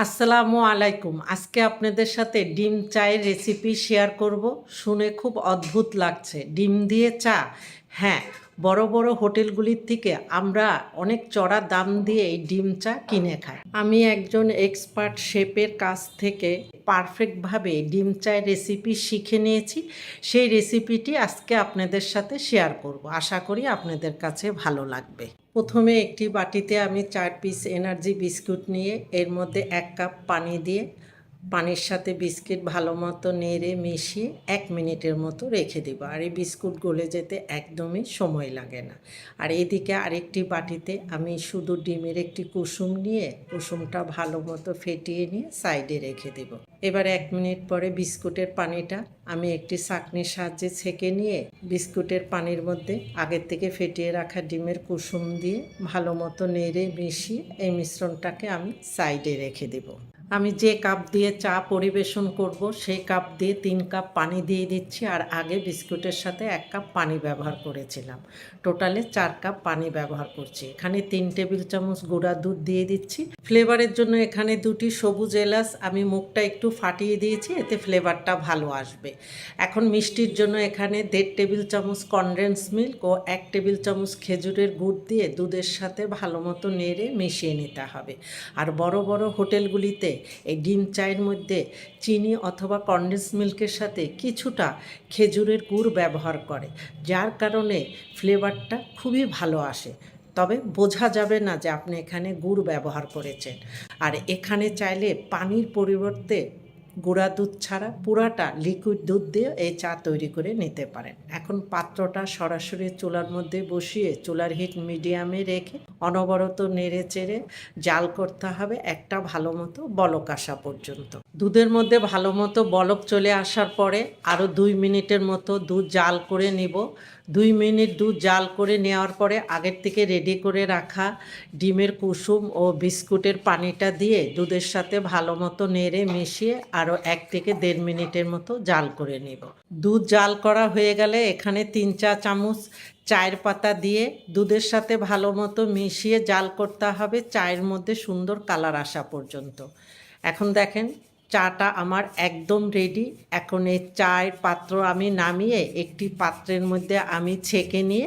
আসসালামু আলাইকুম। আজকে আপনাদের সাথে ডিম চায়ের রেসিপি শেয়ার করব। শুনে খুব অদ্ভুত লাগছে। ডিম দিয়ে চা? হ্যাঁ, বড় বড় হোটেলগুলির থেকে আমরা অনেক চড়া দাম দিয়ে এই ডিম চা কিনে খাই। আমি একজন এক্সপার্ট শেফের কাছ থেকে পারফেক্টভাবে ডিম চায়ের রেসিপি শিখে নিয়েছি। সেই রেসিপিটি আজকে আপনাদের সাথে শেয়ার করব। আশা করি আপনাদের কাছে ভালো লাগবে। প্রথমে একটি বাটিতে আমি 4 পিস এনার্জি বিস্কুট নিয়ে এর মধ্যে 1 কাপ পানি দিয়ে পানির সাথে বিস্কিট ভালো মতো নেড়ে মিশিয়ে 1 মিনিটের মতো রেখে দেবো। আর এই বিস্কুট গলে যেতে একদমই সময় লাগে না। আর এদিকে আরেকটি বাটিতে আমি শুধু ডিমের একটি কুসুম নিয়ে কুসুমটা ভালো মতো ফেটিয়ে নিয়ে সাইডে রেখে দেব। এবার 1 মিনিট পরে বিস্কুটের পানিটা আমি একটি ছাঁকনির সাহায্যে ছেঁকে নিয়ে বিস্কুটের পানির মধ্যে আগের থেকে ফেটিয়ে রাখা ডিমের কুসুম দিয়ে ভালো মতো নেড়ে মিশিয়ে এই মিশ্রণটাকে আমি সাইডে রেখে দেব। আমি যে কাপ দিয়ে চা পরিবেশন করব সেই কাপ দিয়ে 3 কাপ পানি দিয়ে দিচ্ছি। আর আগে বিস্কুটের সাথে 1 কাপ পানি ব্যবহার করেছিলাম। টোটালে 4 কাপ পানি ব্যবহার করছি। এখানে 3 টেবিল চামচ গুঁড়া দুধ দিয়ে দিচ্ছি। ফ্লেভারের জন্য এখানে 2টি সবুজ এলাচ আমি মুখটা একটু ফাটিয়ে দিয়েছি, এতে ফ্লেভারটা ভালো আসবে। এখন মিষ্টির জন্য এখানে 1.5 টেবিল চামচ কনডেন্স মিল্ক ও 1 টেবিল চামচ খেজুরের গুড় দিয়ে দুধের সাথে ভালো মতো নেড়ে মিশিয়ে নিতে হবে। আর বড় বড় হোটেলগুলিতে এই ডিম চায়ের মধ্যে চিনি অথবা কনডেন্স মিল্কের সাথে কিছুটা খেজুরের গুড় ব্যবহার করে, যার কারণে ফ্লেভারটা খুবই ভালো আসে। তবে বোঝা যাবে না যে আপনি এখানে গুড় ব্যবহার করেছেন। আর এখানে চাইলে পানির পরিবর্তে গুঁড়া দুধ ছাড়া পুরাটা লিকুইড দুধ দিয়ে এই চা তৈরি করে নিতে পারেন। এখন পাত্রটা সরাসরি চুলার মধ্যে বসিয়ে চুলার হিট মিডিয়ামে রেখে অনবরত নেড়ে চেড়ে জাল করতে হবে একটা ভালো মতো বলক আসা পর্যন্ত। দুধের মধ্যে ভালো মতো বলক চলে আসার পরে আরও 2 মিনিটের মতো দুধ জাল করে নিব। 2 মিনিট দুধ জাল করে নেওয়ার পরে আগের থেকে রেডি করে রাখা ডিমের কুসুম ও বিস্কুটের পানিটা দিয়ে দুধের সাথে ভালো মতো নেড়ে মিশিয়ে আরও 1 থেকে 1.5 মিনিটের মতো জাল করে নেব। দুধ জাল করা হয়ে গেলে এখানে 3 চা চামচ চায়ের পাতা দিয়ে দুধের সাথে ভালো মতো মিশিয়ে জাল করতে হবে চায়ের মধ্যে সুন্দর কালার আসা পর্যন্ত। এখন দেখেন চাটা আমার একদম রেডি। এখন এই চায়ের পাত্র আমি নামিয়ে একটি পাত্রের মধ্যে আমি ছেঁকে নিয়ে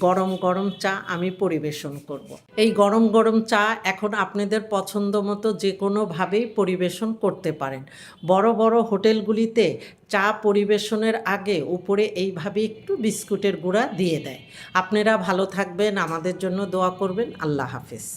গরম গরম চা আমি পরিবেশন করব। এই গরম গরম চা এখন আপনাদের পছন্দ মতো যে কোনোভাবেই পরিবেশন করতে পারেন। বড় বড় হোটেলগুলিতে চা পরিবেশনের আগে উপরে এইভাবে একটু বিস্কুটের গুঁড়া দিয়ে দেয়। আপনারা ভালো থাকবেন, আমাদের জন্য দোয়া করবেন। আল্লাহ হাফেজ।